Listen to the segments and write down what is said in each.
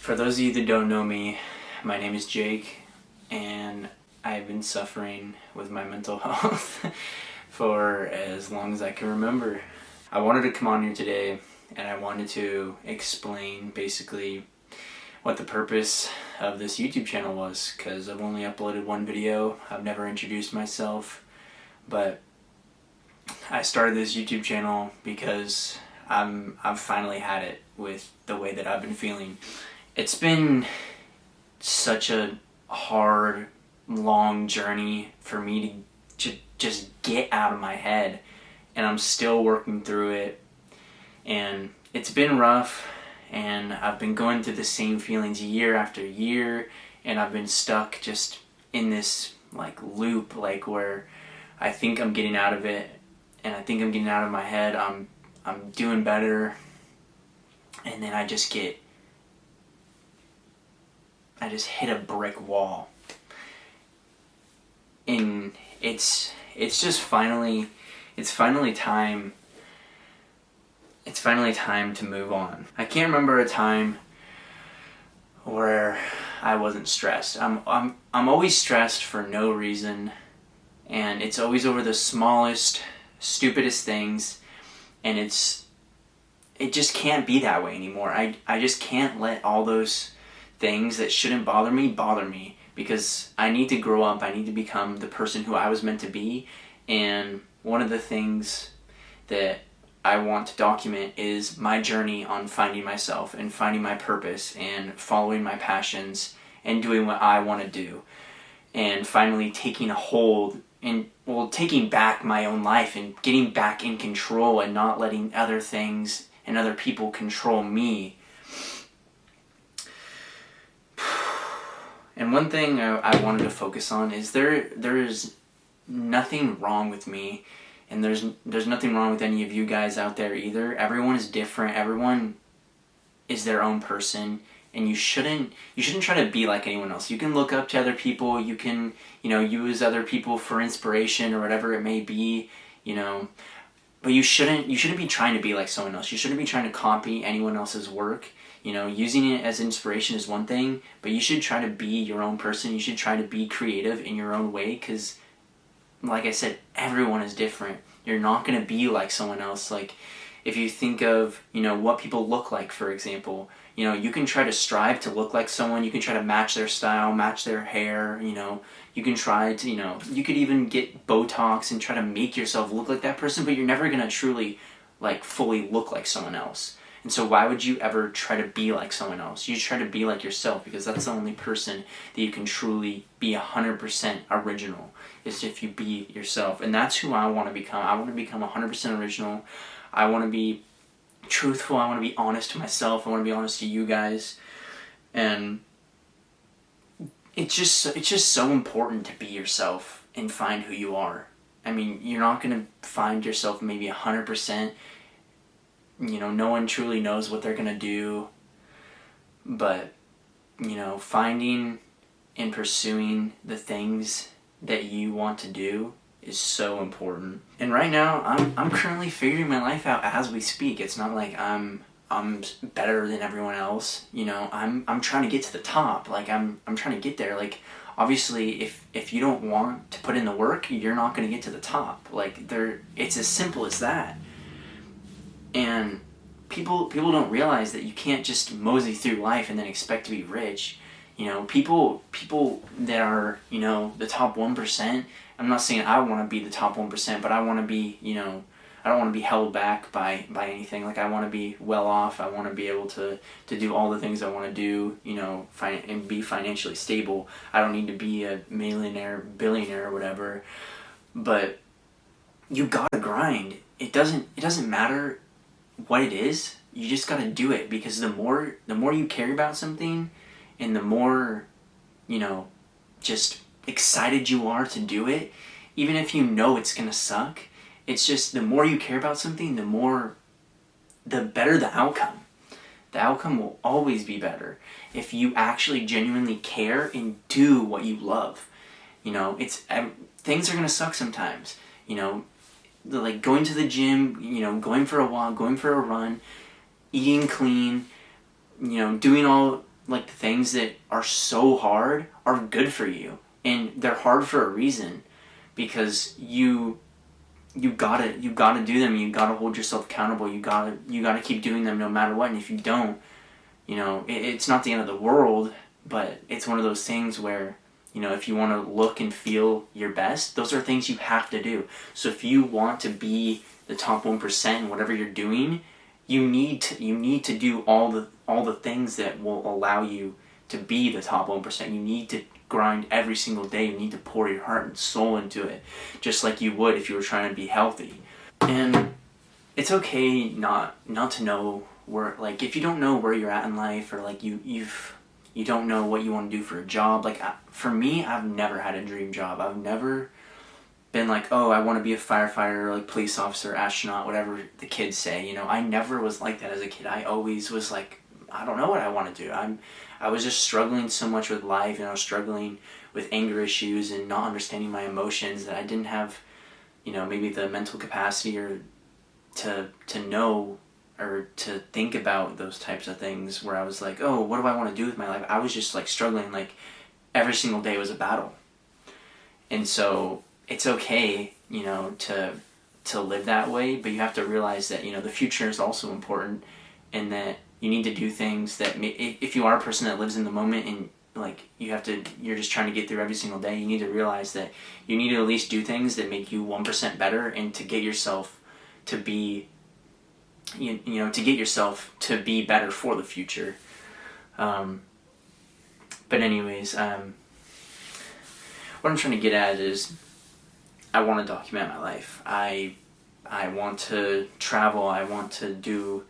For those of you that don't know me, my name is Jake, and I've been suffering with my mental health for as long as I can remember. I wanted to come on here today, and I wanted to explain basically what the purpose of this YouTube channel was, because I've only uploaded one video. I've never introduced myself, but I started this YouTube channel because I've finally had it with the way that I've been feeling. It's been such a hard, long journey for me to just get out of my head, and I'm still working through it, and it's been rough, and I've been going through the same feelings year after year, and I've been stuck just in this loop where I think I'm getting out of it, and I think I'm getting out of my head, I'm doing better, and then I just hit a brick wall. And it's finally time to move on. I can't remember a time where I wasn't stressed. I'm always stressed for no reason, and it's always over the smallest, stupidest things, and it just can't be that way anymore. I just can't let all those things that shouldn't bother me, because I need to grow up. I need to become the person who I was meant to be. And one of the things that I want to document is my journey on finding myself and finding my purpose and following my passions and doing what I want to do, and finally taking a hold and taking back my own life and getting back in control and not letting other things and other people control me. And one thing I wanted to focus on is there is nothing wrong with me, and there's nothing wrong with any of you guys out there either. Everyone is different. Everyone is their own person, and you shouldn't try to be like anyone else. You can look up to other people. You can use other people for inspiration or whatever it may be, but you shouldn't be trying to be like someone else. You shouldn't be trying to copy anyone else's work. Using it as inspiration is one thing, but you should try to be your own person. You should try to be creative in your own way, because, like I said, everyone is different. You're not going to be like someone else. Like, if you think of, what people look like, for example, you can try to strive to look like someone. You can try to match their style, match their hair, you can try to, you could even get Botox and try to make yourself look like that person, but you're never going to truly, fully look like someone else. And so why would you ever try to be like someone else? You try to be like yourself, because that's the only person that you can truly be 100% original, is if you be yourself. And that's who I want to become. I want to become 100% original. I want to be truthful. I want to be honest to myself. I want to be honest to you guys. And it's just so important to be yourself and find who you are. I mean, you're not going to find yourself maybe 100%. No one truly knows what they're going to do, but, finding and pursuing the things that you want to do is so important. And right now, I'm currently figuring my life out as we speak. It's not like I'm better than everyone else. I'm trying to get to the top. I'm trying to get there. Obviously, if you don't want to put in the work, you're not going to get to the top. It's as simple as that. And people don't realize that you can't just mosey through life and then expect to be rich. People that are, the top 1%, I'm not saying I want to be the top 1%, but I want to be, I don't want to be held back by anything. I want to be well off. I want to be able to do all the things I want to do, and be financially stable. I don't need to be a millionaire, billionaire, or whatever, but you gotta grind. It doesn't matter what it is. You just gotta do it, because the more you care about something, and the more just excited you are to do it, even if it's gonna suck, it's just the more you care about something, the better the outcome. The outcome will always be better if you actually genuinely care and do what you love. Things are gonna suck sometimes. Going to the gym, going for a walk, going for a run, eating clean, doing all like the things that are so hard are good for you, and they're hard for a reason, because you gotta do them. You gotta hold yourself accountable. You gotta keep doing them no matter what. And if you don't, it's not the end of the world, but it's one of those things where, if you want to look and feel your best, those are things you have to do. So if you want to be the top 1% in whatever you're doing, you need to do all the things that will allow you to be the top 1%. You need to grind every single day. You need to pour your heart and soul into it, just like you would if you were trying to be healthy. And it's okay not to know where, like, if you don't know where you're at in life, or like you don't know what you want to do for a job. Like, for me, I've never had a dream job. I've never been like, oh, I want to be a firefighter, like police officer, astronaut, whatever the kids say. I never was like that as a kid. I always was like, I don't know what I want to do. I was just struggling so much with life, and I was struggling with anger issues and not understanding my emotions, that I didn't have, maybe the mental capacity or to know or to think about those types of things, where I was like, oh, what do I want to do with my life? I was just like struggling, like every single day was a battle. And so it's okay, to live that way, but you have to realize that, the future is also important, and that you need to do things that, if you are a person that lives in the moment, and like you're just trying to get through every single day, you need to realize that you need to at least do things that make you 1% better, and to get yourself to be, to get yourself to be better for the future. But anyways, what I'm trying to get at is, I want to document my life. I want to travel. I want to do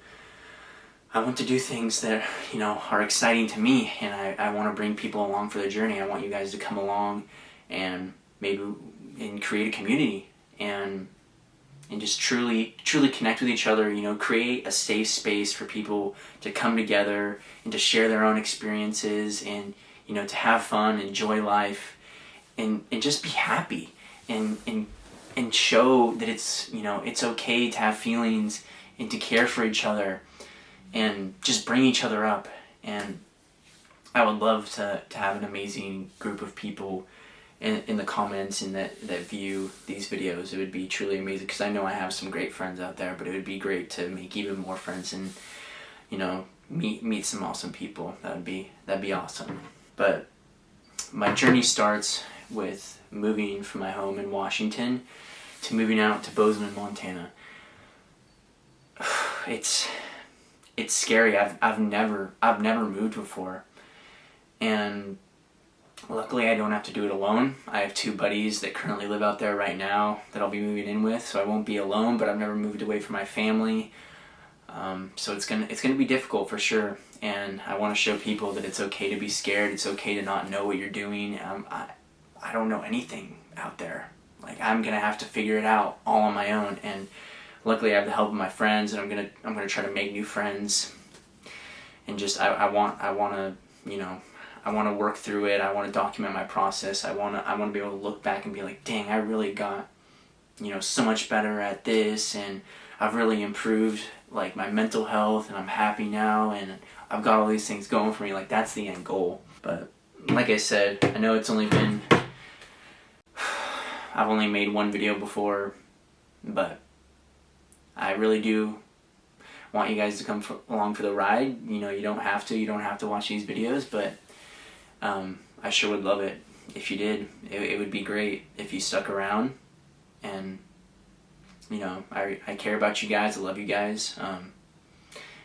things that, are exciting to me, and I want to bring people along for the journey. I want you guys to come along and create a community, and just truly connect with each other, create a safe space for people to come together and to share their own experiences, and, to have fun, enjoy life, and just be happy, and show that it's okay to have feelings, and to care for each other, and just bring each other up. And I would love to have an amazing group of people in the comments and that view these videos. It would be truly amazing, because I know I have some great friends out there, but it would be great to make even more friends, and meet some awesome people. That'd be awesome. But my journey starts with moving from my home in Washington to moving out to Bozeman, Montana. It's scary. I've never moved before, and luckily I don't have to do it alone. I have 2 buddies that currently live out there right now that I'll be moving in with, so I won't be alone. But I've never moved away from my family, so it's gonna be difficult for sure. And I want to show people that it's okay to be scared. It's okay to not know what you're doing. I don't know anything out there. Like, I'm gonna have to figure it out all on my own, and luckily I have the help of my friends, and I'm gonna try to make new friends, and just I want to work through it. I want to document my process. I want to be able to look back and be like, dang, I really got so much better at this, and I've really improved like my mental health, and I'm happy now, and I've got all these things going for me. Like, that's the end goal. But like I said, I know it's only been I've only made 1 video before, but I really do want you guys to come along for the ride. You don't have to watch these videos, but I sure would love it if you did. It would be great if you stuck around, and I care about you guys. I love you guys.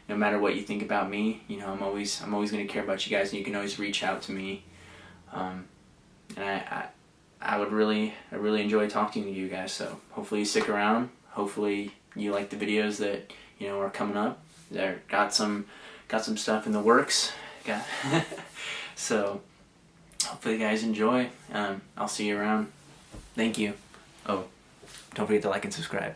No matter what you think about me, I'm always going to care about you guys, and you can always reach out to me. And I really enjoy talking to you guys. So hopefully you stick around. Hopefully you like the videos that are coming up. They're got some stuff in the works. So hopefully you guys enjoy. I'll see you around. Thank you. Oh, don't forget to like and subscribe.